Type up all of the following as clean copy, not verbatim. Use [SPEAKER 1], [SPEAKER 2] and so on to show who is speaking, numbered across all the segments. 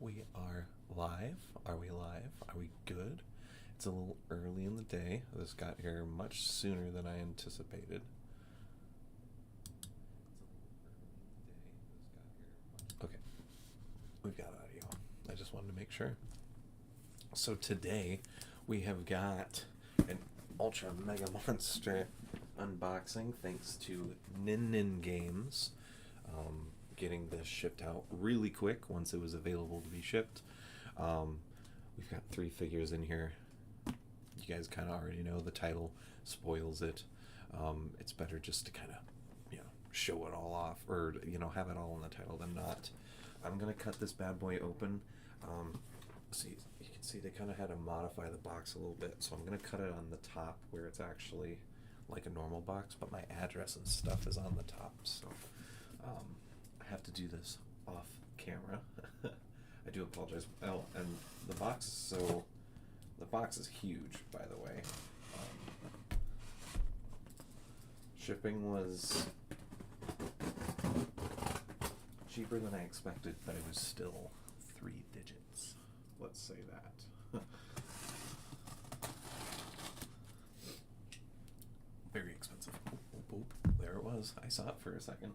[SPEAKER 1] We are live. Are we live? Are we good? It's a little early in the day. This got here much sooner than I anticipated. Okay, we've got audio. I just wanted to make sure. So today we have got an Ultra Mega Monster unboxing thanks to Nin Games. Getting this shipped out really quick once it was available to be shipped. We've got 3 figures in here. You guys kind of already know the title spoils it. It's better just to kind of, show it all off, or have it all in the title than not. I'm gonna cut this bad boy open. See, you can see they kind of had to modify the box a little bit, so I'm gonna cut it on the top where it's actually like a normal box, but my address and stuff is on the top, so I have to do this off camera. I do apologize. Oh, and the box is huge, by the way. Shipping was cheaper than I expected, but it was still 3 digits. Let's say that. Very expensive. Boop, boop. There it was. I saw it for a second.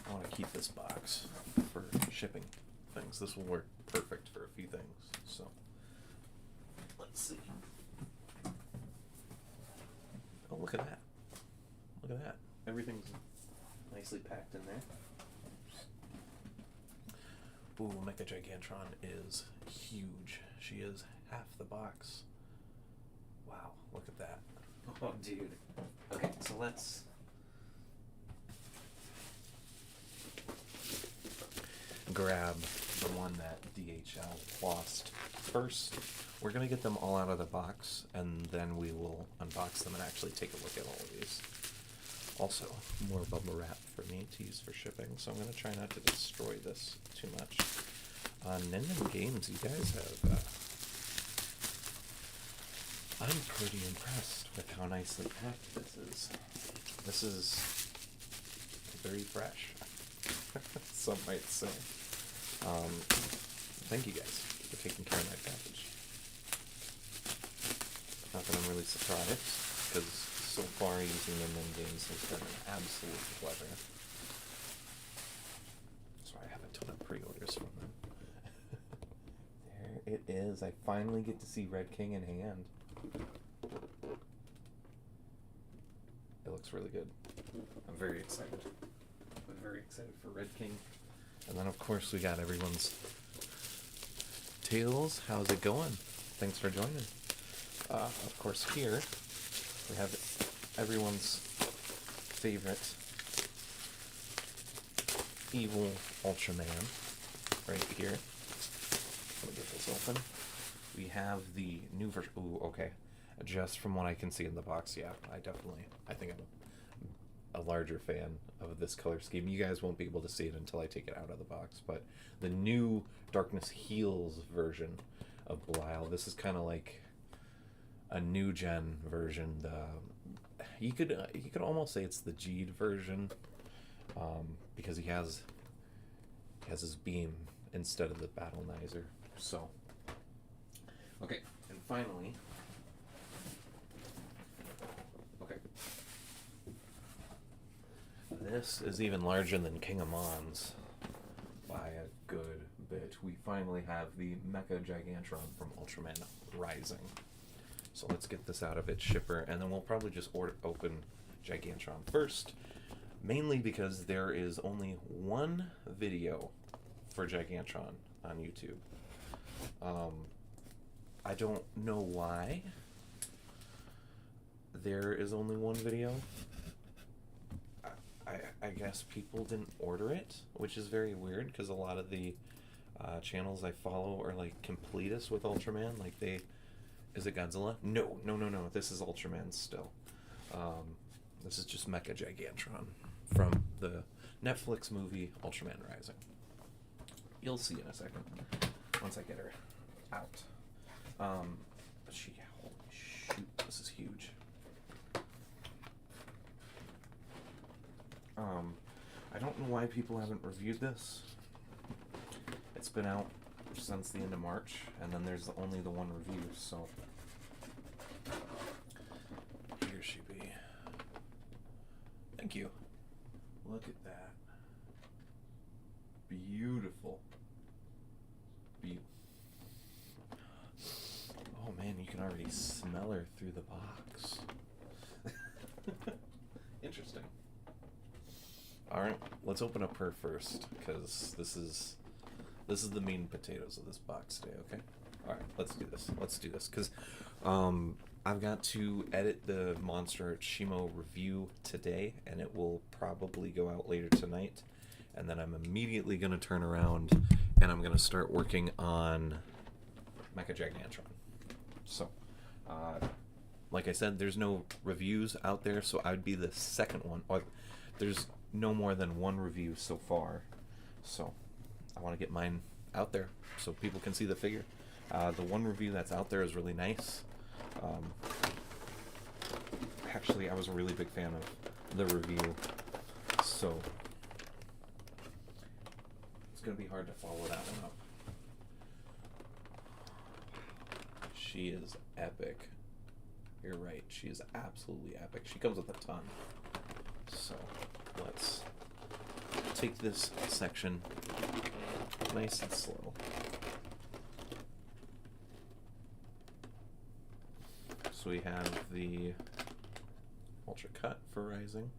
[SPEAKER 1] I want to keep this box for shipping things. This will work perfect for a few things. So let's see. Oh, look at that. Look at that. Everything's nicely packed in there. Ooh, MechaGigantron is huge. She is half the box. Wow, look at that. Oh, dude. Okay, so let's grab the one that DHL lost first. We're going to get them all out of the box, and then we will unbox them and actually take a look at all of these. Also, more bubble wrap for me to use for shipping, so I'm going to try not to destroy this too much. Nin Games, you guys have... I'm pretty impressed with how nicely packed this is. This is very fresh, some might say. Thank you guys for taking care of my package. Not that I'm really surprised, because so far using them in games has been an absolute pleasure. That's why I have a ton of pre-orders from them. There it is. I finally get to see Red King in hand. It looks really good. I'm very excited. I'm very excited for Red King. And then, of course, we got everyone's Tails. How's it going? Thanks for joining. Of course, here we have everyone's favorite evil Ultraman right here. Let me get this open. We have the new version. Ooh, okay. Just from what I can see in the box, yeah, I think I'm a larger fan of this color scheme. You guys won't be able to see it until I take it out of the box, but the new Darkness Heals version of Belial, this is kind of like a new gen version. You could almost say it's the G'd version, because he has his beam instead of the Battlenizer. So, okay, and finally, this is even larger than King of Mons by a good bit. We finally have the MechaGigantron from Ultraman Rising. So let's get this out of its shipper, and then we'll probably just open Gigantron first, mainly because there is only one video for Gigantron on YouTube. I don't know why there is only one video. I guess people didn't order it, which is very weird, because a lot of the channels I follow are like completists with Ultraman. Like is it Godzilla? No. This is Ultraman still. This is just Mecha-Gigantron from the Netflix movie Ultraman Rising. You'll see in a second once I get her out. Holy shoot, this is huge. don't know why people haven't reviewed this. It's been out since the end of March, and then there's only the one review, so here she be. Thank you. Look at that. Beautiful. Oh man, you can already smell her through the box. Interesting. Alright, let's open up her first, because this is the meat and potatoes of this box today, okay? Alright, let's do this, because I've got to edit the Monster Art Shimo review today, and it will probably go out later tonight, and then I'm immediately going to turn around, and I'm going to start working on MechaGigantron. So, like I said, there's no reviews out there, so I would be the second one. Or there's no more than one review so far, so I want to get mine out there so people can see the figure. The one review that's out there is really nice. Actually, I was a really big fan of the review, so it's going to be hard to follow that one up. She is epic. You're right, she is absolutely epic. She comes with a ton. So let's take this section nice and slow. So we have the Ultra Cut for Rising.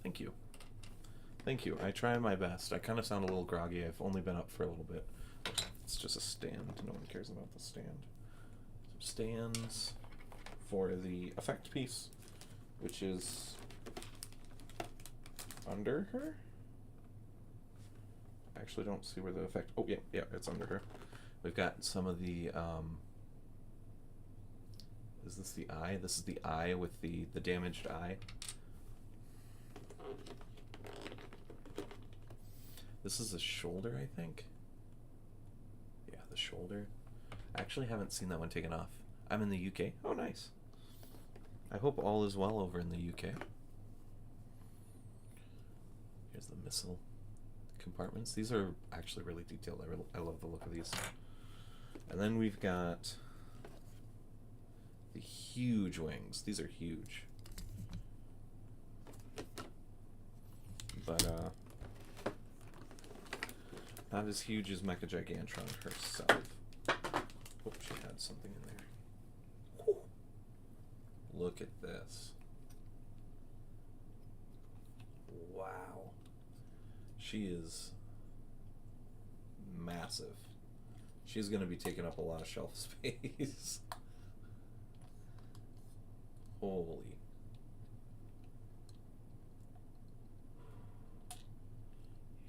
[SPEAKER 1] Thank you. Thank you. I try my best. I kind of sound a little groggy. I've only been up for a little bit. It's just a stand. No one cares about the stand. Some stands for the effect piece, which is under her. I actually don't see where the effect. Oh yeah, it's under her. We've got some of the. Is this the eye? This is the eye with the damaged eye. This is the shoulder, I think. Yeah, the shoulder. I actually haven't seen that one taken off. I'm in the UK. Oh, nice. I hope all is well over in the UK. Here's the missile compartments. These are actually really detailed. I love the look of these. And then we've got the huge wings. These are huge. But, not as huge as MechaGigantron herself. Oh, she had something in there. Whew. Look at this. Wow. She is massive. She's going to be taking up a lot of shelf space. Holy.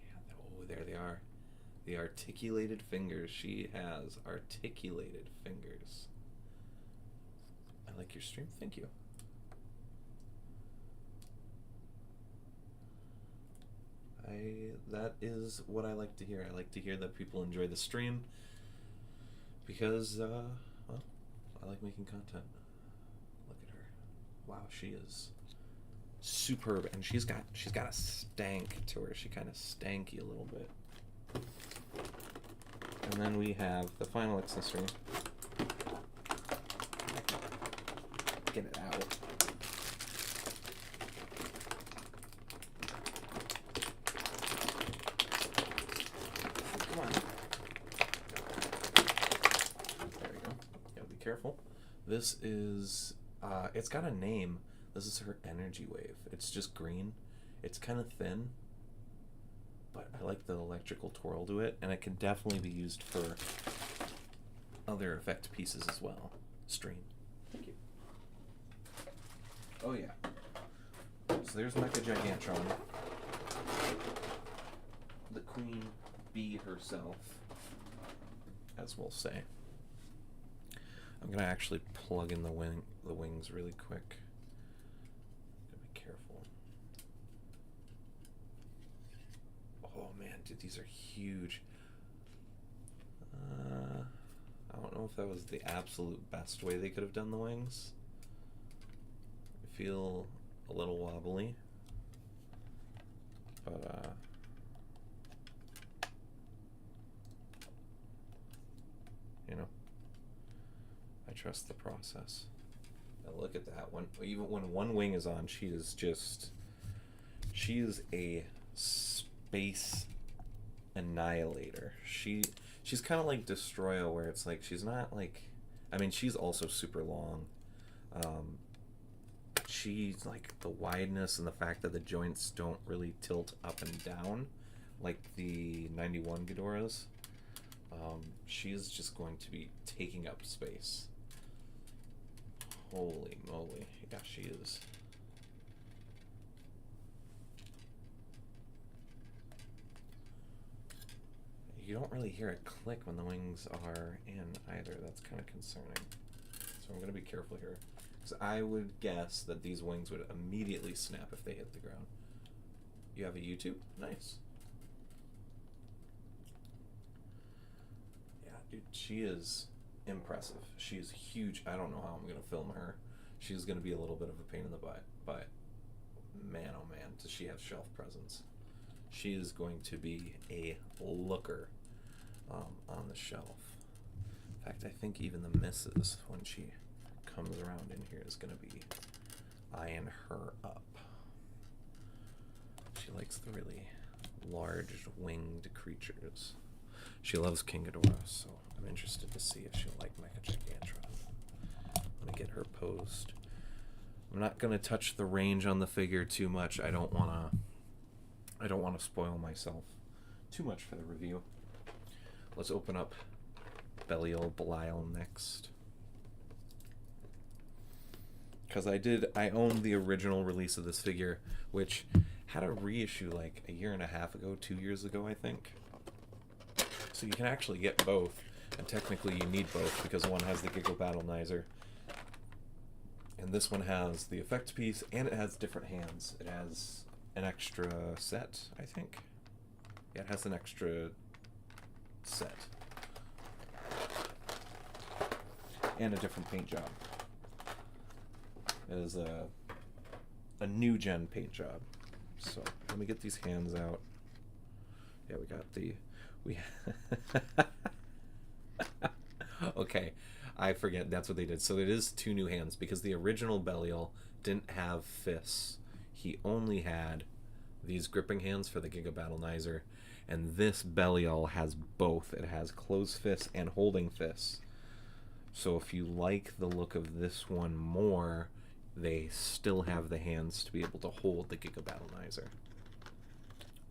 [SPEAKER 1] Yeah, oh, there they are. The articulated fingers. She has articulated fingers. I like your stream. Thank you. That is what I like to hear. I like to hear that people enjoy the stream because, well, I like making content. Look at her. Wow, she is superb, and she's got a stank to her. She kind of stanky a little bit. And then we have the final accessory. Get it out. Come on. There we go. Gotta be careful. This is, it's got a name. This is her energy wave. It's just green. It's kind of thin, but I like the electrical twirl to it, and it can definitely be used for other effect pieces as well. Stream. Thank you. Oh yeah. So there's MechaGigantron. The queen bee herself, as we'll say. I'm gonna actually plug in the wings really quick. Gotta be careful. Oh man, dude, these are huge. I don't know if that was the absolute best way they could have done the wings. I feel a little wobbly, But you know, I trust the process. Now look at that one. Even when one wing is on, she is a space annihilator. She's kind of like Destroya, where it's like she's not like, I mean, she's also super long. She's like the wideness and the fact that the joints don't really tilt up and down like the 91 Ghidorahs. She's just going to be taking up space. Holy moly. Yeah, she is. You don't really hear it click when the wings are in either. That's kind of concerning. So I'm going to be careful here. Because I would guess that these wings would immediately snap if they hit the ground. You have a YouTube? Nice. Yeah, dude, she is impressive. She is huge. I don't know how I'm going to film her. She's going to be a little bit of a pain in the butt. But man, oh man, does she have shelf presence. She is going to be a looker on the shelf. In fact, I think even the missus, when she comes around in here, is going to be eyeing her up. She likes the really large winged creatures. She loves King Ghidorah, so I'm interested to see if she'll like MechaGigantron. Let me get her posed. I'm not going to touch the range on the figure too much. I don't want to spoil myself too much for the review. Let's open up Belial next. Because I own the original release of this figure, which had a reissue like a year and a half ago, 2 years ago, I think. So you can actually get both, and technically you need both because one has the Giggle Battlenizer, and this one has the effect piece, and it has different hands. It has an extra set, I think. Yeah, it has an extra set. And a different paint job. It is a new gen paint job. So let me get these hands out. Yeah, we got the okay, I forget that's what they did. So it is 2 new hands because the original Belial didn't have fists. He only had these gripping hands for the Giga Battlenizer, and this Belial has both. It has closed fists and holding fists. So if you like the look of this one more, they still have the hands to be able to hold the Giga Battlenizer,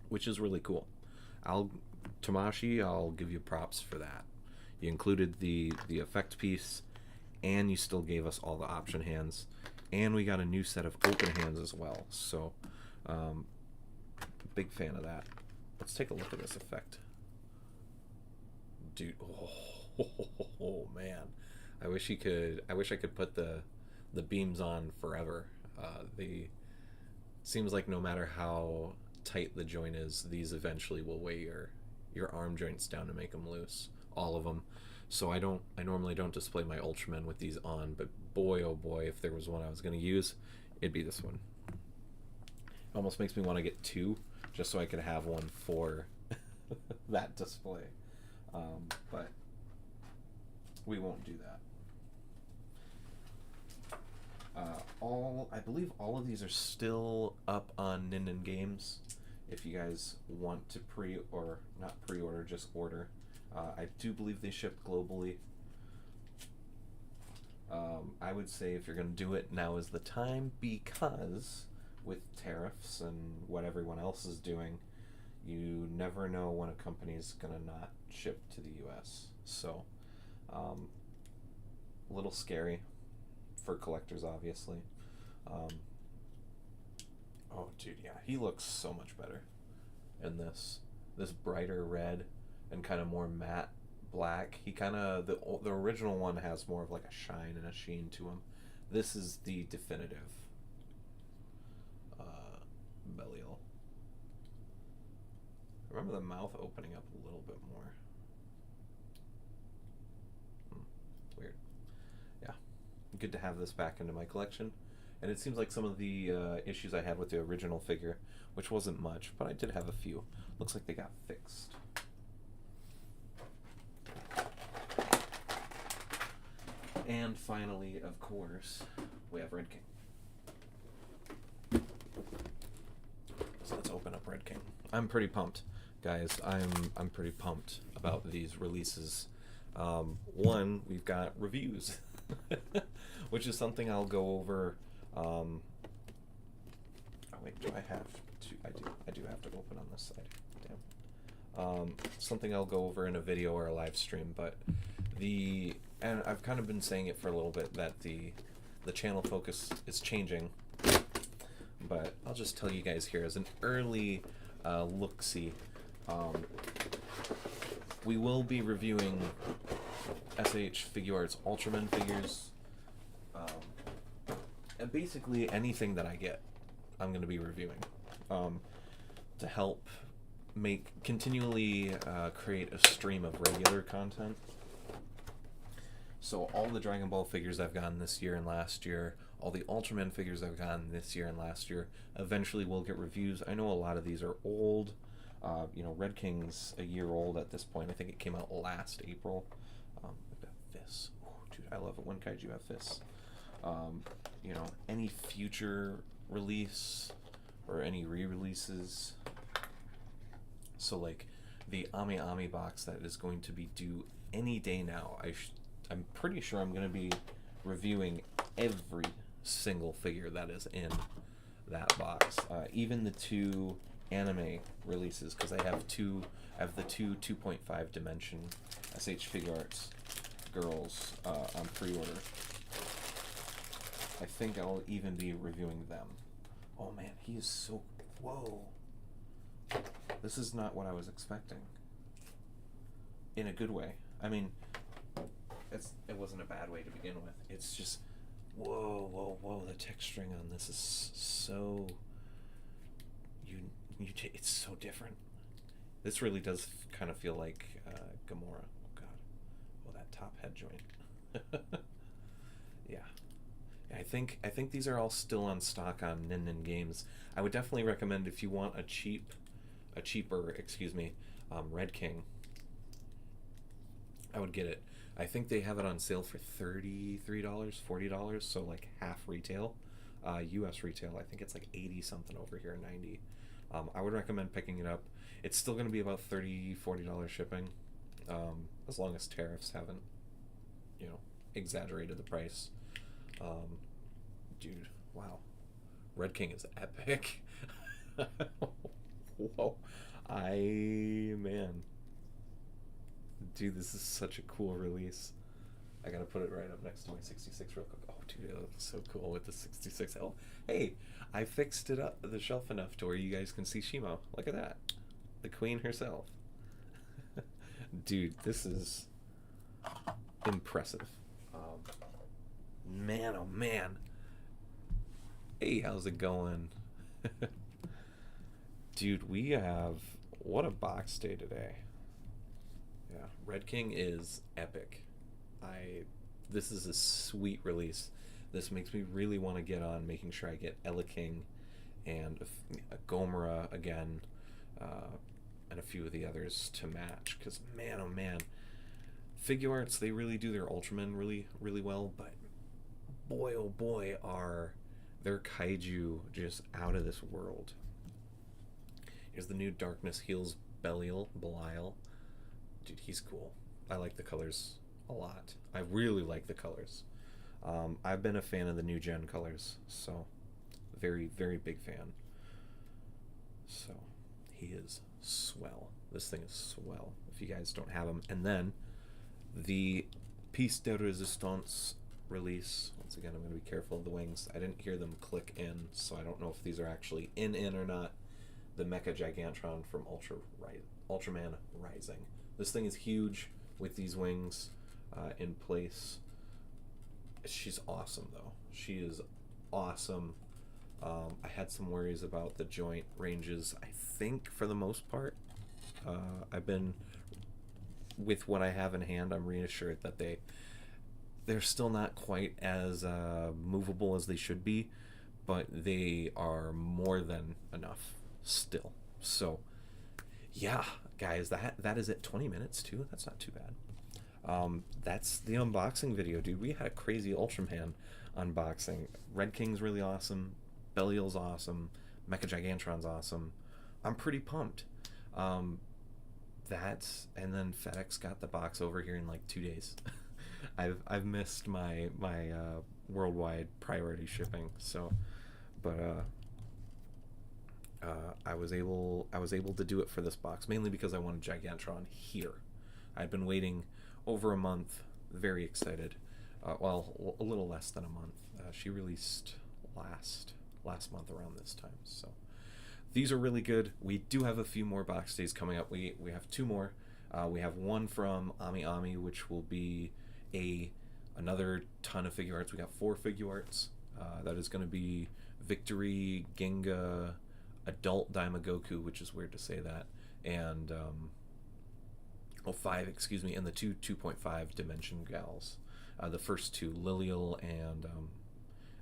[SPEAKER 1] which is really cool. Tamashi, I'll give you props for that. You included the effect piece, and you still gave us all the option hands, and we got a new set of open hands as well. So, big fan of that. Let's take a look at this effect, dude. Oh man, I wish I could put the beams on forever. Seems like no matter how tight the joint is, these eventually will weigh your arm joints down to make them loose, all of them. So I normally don't display my Ultramen with these on, but boy oh boy, if there was one I was going to use, it'd be this one. It almost makes me want to get 2 just so I could have one for that display, but we won't do that. I believe all of these are still up on Ninden Games. If you guys want to not pre-order, just order. I do believe they ship globally. I would say if you're going to do it, now is the time, because with tariffs and what everyone else is doing, you never know when a company is going to not ship to the US. So, a little scary for collectors, obviously. Oh, dude, yeah, he looks so much better in this brighter red and kind of more matte black. He kind of, the original one has more of like a shine and a sheen to him. This is the definitive Belial. Remember the mouth opening up a little bit more. Weird. Yeah, good to have this back into my collection. And it seems like some of the issues I had with the original figure, which wasn't much, but I did have a few. Looks like they got fixed. And finally, of course, we have Red King. So let's open up Red King. I'm pretty pumped, guys. I'm pretty pumped about these releases. One, we've got reviews, which is something I'll go over. Oh wait, do I have to? I do have to open on this side. Damn. Something I'll go over in a video or a live stream, but and I've kind of been saying it for a little bit that the channel focus is changing, but I'll just tell you guys here as an early look-see. We will be reviewing SH Figuarts Ultraman figures, and basically anything that I get, I'm going to be reviewing to help continually create a stream of regular content. So all the Dragon Ball figures I've gotten this year and last year, all the Ultraman figures I've gotten this year and last year, eventually will get reviews. I know a lot of these are old. You know, Red King's a year old at this point. I think it came out last April. We've got fists. Ooh, dude, I love it when kaiju have fists. You know, any future release or any re-releases. So like the Ami Ami box that is going to be due any day now. I'm pretty sure I'm going to be reviewing every single figure that is in that box, even the two anime releases, because I have the two 2.5 dimension SH Figuarts girls on pre-order. I think I'll even be reviewing them. Oh man, he is so... Whoa. This is not what I was expecting. In a good way. I mean, it wasn't a bad way to begin with. It's just... Whoa, whoa, whoa. The texturing on this is so... It's so different. This really does kind of feel like Gamora. Oh god. Oh, that top head joint. Yeah. I think these are all still on stock on Nin Games. I would definitely recommend if you want a cheaper, Red King. I would get it. I think they have it on sale for $33, $40, so like half retail. US retail, I think it's like 80 something over here, 90. I would recommend picking it up. It's still going to be about $30, $40 shipping, as long as tariffs haven't, exaggerated the price. Dude, wow. Red King is epic. Whoa. Man. Dude, this is such a cool release. I gotta put it right up next to my 66 real quick. Oh, dude, it looks so cool with the 66. Oh, hey, I fixed it up, the shelf enough to where you guys can see Shimo. Look at that. The queen herself. Dude, this is impressive. Man, oh man. Hey, how's it going? Dude, we have... What a box day today. Yeah, Red King is epic. This is a sweet release. This makes me really want to get on making sure I get Ella King and a Gomora again, and a few of the others to match. Because, man, oh man, Figuarts, they really do their Ultraman really, really well, but boy, oh boy, are their kaiju just out of this world. Here's the new Darkness Heals Belial. Dude, he's cool. I like the colors a lot. I really like the colors. I've been a fan of the new gen colors, so very, very big fan. So he is swell. This thing is swell, if you guys don't have him. And then the Piece de Resistance release. Once again, I'm going to be careful of the wings. I didn't hear them click in, so I don't know if these are actually in or not. The MechaGigantron from Ultraman Rising. This thing is huge with these wings in place. She's awesome, though. She is awesome. I had some worries about the joint ranges. I think, for the most part, I've been, with what I have in hand, I'm reassured that they're still not quite as movable as they should be. but they are more than enough still. So yeah, guys, that is it. 20 minutes too. That's not too bad. That's the unboxing video, dude. We had a crazy Ultraman unboxing. Red King's really awesome. Belial's awesome. MechaGigantron's awesome. I'm pretty pumped. And then FedEx got the box over here in like 2 days. I've missed my worldwide priority shipping. So, but I was able to do it for this box mainly because I wanted Gigantron here. I'd been waiting over a month. Very excited. Well, a little less than a month. She released last month around this time. So these are really good. We do have a few more box days coming up. We have 2 more. We have one from Ami Ami, which will be another ton of Figuarts. We got 4 Figuarts. That is going to be Victory, Genga, Adult Daimagoku, which is weird to say that, and 5, excuse me, and the 2.5 Dimension Gals. The first 2, Lilial and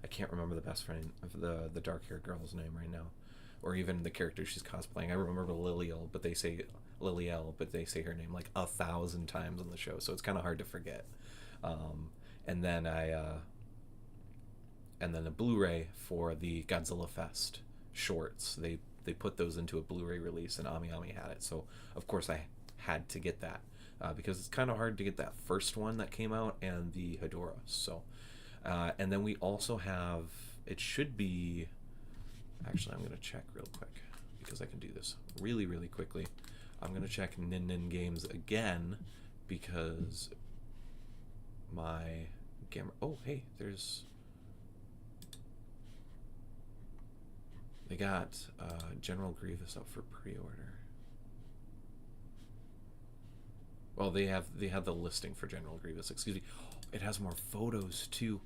[SPEAKER 1] I can't remember the best friend of the dark-haired girl's name right now, or even the character she's cosplaying. I remember Lilial, but they say Liliel, but they say her name like 1,000 times on the show, so it's kind of hard to forget. And then a Blu-ray for the Godzilla Fest shorts. They put those into a Blu-ray release, and Ami Ami had it, so of course I had to get that because it's kind of hard to get that first one that came out and the Hedorah. So and then we also have, it should be, actually I'm going to check real quick because I can do this really quickly. I'm going to check Nin Games again because my camera, oh hey, they got General Grievous up for pre-order. Well, they have the listing for General Grievous. Excuse me. It has more photos too.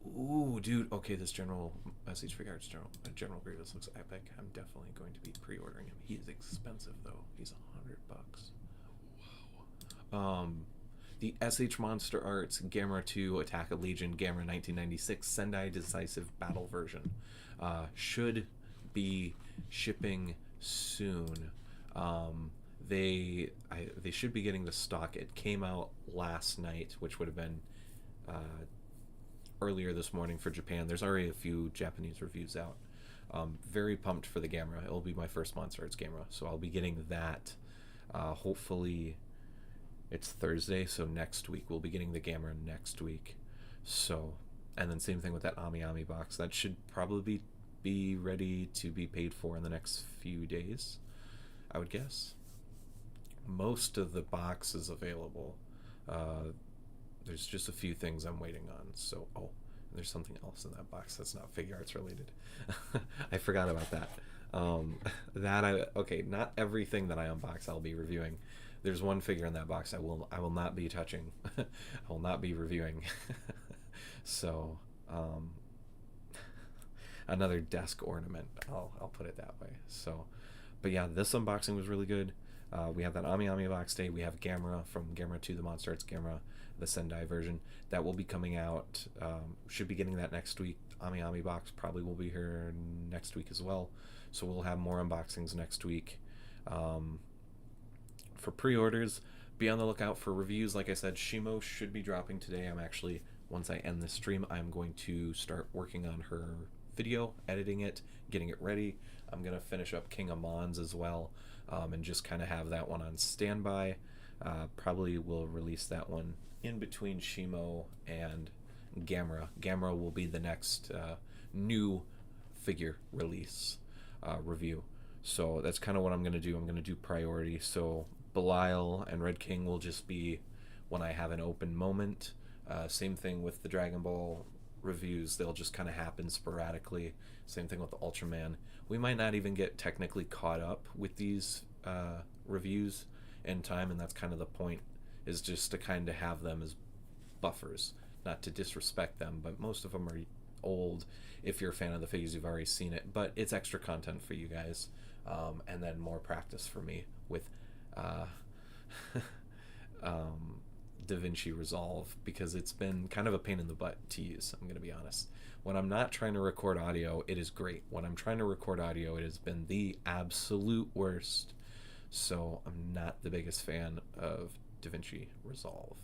[SPEAKER 1] Ooh, dude. Okay, this SH Figuarts General Grievous looks epic. I'm definitely going to be pre-ordering him. He is expensive though. He's $100. Wow. The SH Monster Arts Gamera 2 Attack of Legion Gamera 1996 Sendai Decisive Battle version should be shipping soon. They should be getting the stock. It came out last night, which would have been earlier this morning for Japan. There's already a few Japanese reviews out. Very pumped for the Gamera. It'll be my first Monster Arts Gamera, so I'll be getting that. Hopefully, it's Thursday, so next week we'll be getting the Gamera next week. So, and then same thing with that Ami Ami box. That should probably be ready to be paid for in the next few days, I would guess. Most of the box is available. There's just a few things I'm waiting on. So, oh, there's something else in that box that's not Figuarts related. I forgot about that. Okay, not everything that I unbox I'll be reviewing. There's one figure in that box I will not be touching. I will not be reviewing. So, another desk ornament. I'll put it that way. So, but yeah, this unboxing was really good. We have that Ami Ami box day. We have Gamera from Gamera 2, the Monster Arts Gamera, the Sendai version. That will be coming out. Should be getting that next week. Ami Ami box probably will be here next week as well. So we'll have more unboxings next week. For pre-orders, be on the lookout for reviews. Like I said, Shimo should be dropping today. Once I end this stream, I'm going to start working on her video, editing it, getting it ready. I'm going to finish up King of Mons as well, and just kind of have that one on standby. Probably will release that one in between Shimo and Gamera. Gamera will be the next new figure release review. So that's kind of what I'm going to do. I'm going to do priority. So Belial and Red King will just be when I have an open moment. Same thing with the Dragon Ball reviews. They'll just kind of happen sporadically. Same thing with the Ultraman. We might not even get technically caught up with these reviews in time, and that's kind of the point, is just to kind of have them as buffers. Not to disrespect them, but most of them are old. If you're a fan of the figures, you've already seen it, but it's extra content for you guys, and then more practice for me with DaVinci Resolve because it's been kind of a pain in the butt to use. I'm going to be honest. When I'm not trying to record audio, it is great. When I'm trying to record audio, it has been the absolute worst. So I'm not the biggest fan of DaVinci Resolve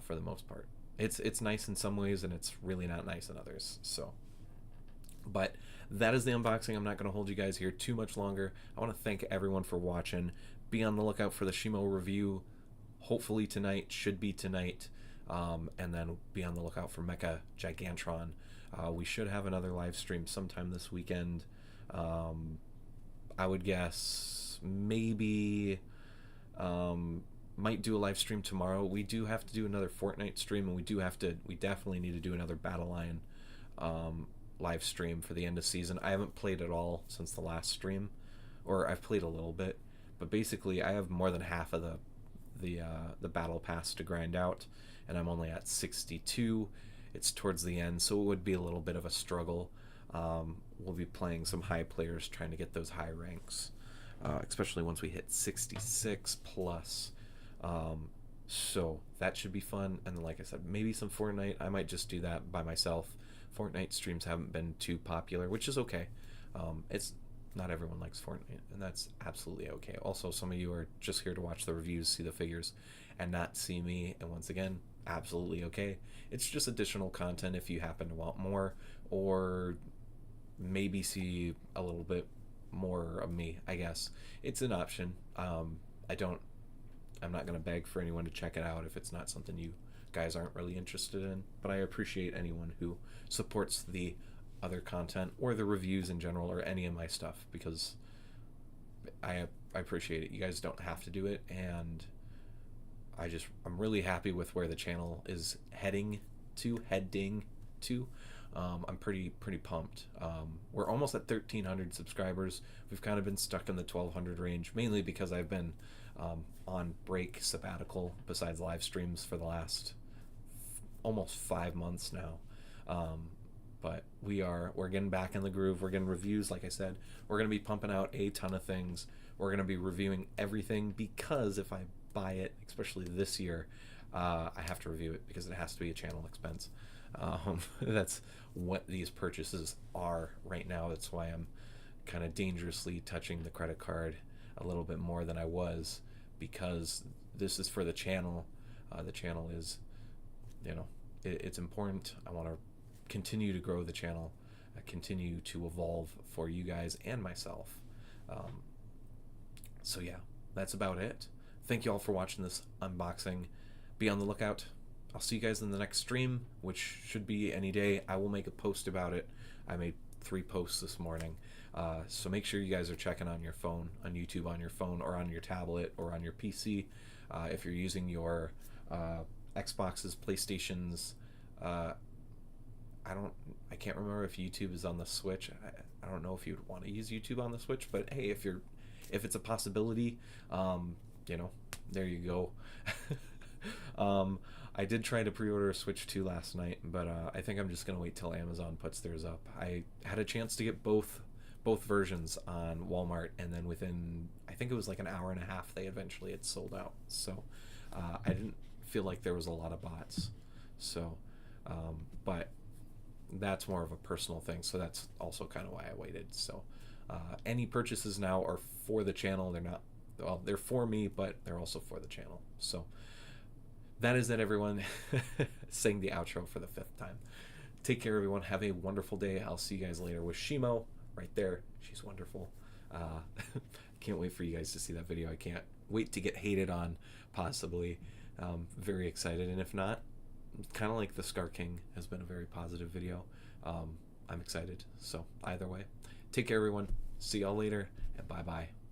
[SPEAKER 1] for the most part. It's nice in some ways, and it's really not nice in others. So, but that is the unboxing. I'm not going to hold you guys here too much longer. I want to thank everyone for watching. Be on the lookout for the Shimo review. Hopefully tonight, should be tonight. And then be on the lookout for MechaGigantron. We should have another live stream sometime this weekend. I would guess maybe might do a live stream tomorrow. We do have to do another Fortnite stream, and we definitely need to do another Battle Line live stream for the end of season. I haven't played at all since the last stream, or I've played a little bit, but basically I have more than half of the battle pass to grind out, and I'm only at 62. It's towards the end, so it would be a little bit of a struggle. We'll be playing some high players trying to get those high ranks, especially once we hit 66 plus. So that should be fun. And then, like I said, maybe some Fortnite. I might just do that by myself. Fortnite streams haven't been too popular, which is okay. It's not everyone likes Fortnite, and that's absolutely okay. Also, some of you are just here to watch the reviews, see the figures, and not see me. And once again, absolutely okay. It's just additional content if you happen to want more, or maybe see a little bit more of me, I guess. It's an option. I'm not going to beg for anyone to check it out if it's not something you guys aren't really interested in, but I appreciate anyone who supports the other content or the reviews in general or any of my stuff, because I appreciate it. You guys don't have to do it, and I'm really happy with where the channel is heading to. I'm pretty pumped. We're almost at 1,300 subscribers. We've kind of been stuck in the 1,200 range, mainly because I've been on break sabbatical besides live streams for the last almost 5 months now. But we're getting back in the groove. We're getting reviews, like I said. We're going to be pumping out a ton of things. We're going to be reviewing everything, because if I buy it, especially this year, I have to review it because it has to be a channel expense. That's what these purchases are right now. That's why I'm kind of dangerously touching the credit card a little bit more than I was, because this is for the channel. The channel is, it's important. I want to continue to grow the channel, continue to evolve for you guys and myself. So yeah, that's about it. Thank you all for watching this unboxing. Be on the lookout. I'll see you guys in the next stream, which should be any day. I will make a post about it. I made 3 posts this morning. So make sure you guys are checking on your phone, on YouTube on your phone, or on your tablet, or on your PC. If you're using your Xboxes, PlayStations, I can't remember if YouTube is on the Switch. I don't know if you'd want to use YouTube on the Switch, but hey, if it's a possibility, there you go. I did try to pre-order a Switch 2 last night, but I think I'm just gonna wait till Amazon puts theirs up. I had a chance to get both versions on Walmart, and then within, I think it was like an hour and a half, they eventually had sold out. So I didn't feel like there was a lot of bots. So, but that's more of a personal thing. So that's also kind of why I waited. So any purchases now are for the channel. They're for me, but they're also for the channel. So that is it, everyone. Saying the outro for the 5th time. Take care, everyone. Have a wonderful day. I'll see you guys later with Shimo right there. She's wonderful. Can't wait for you guys to see that video. I can't wait to get hated on, possibly. Very excited. And if not, kind of like the Scar King has been a very positive video. I'm excited. So either way, take care, everyone. See y'all later, and bye-bye.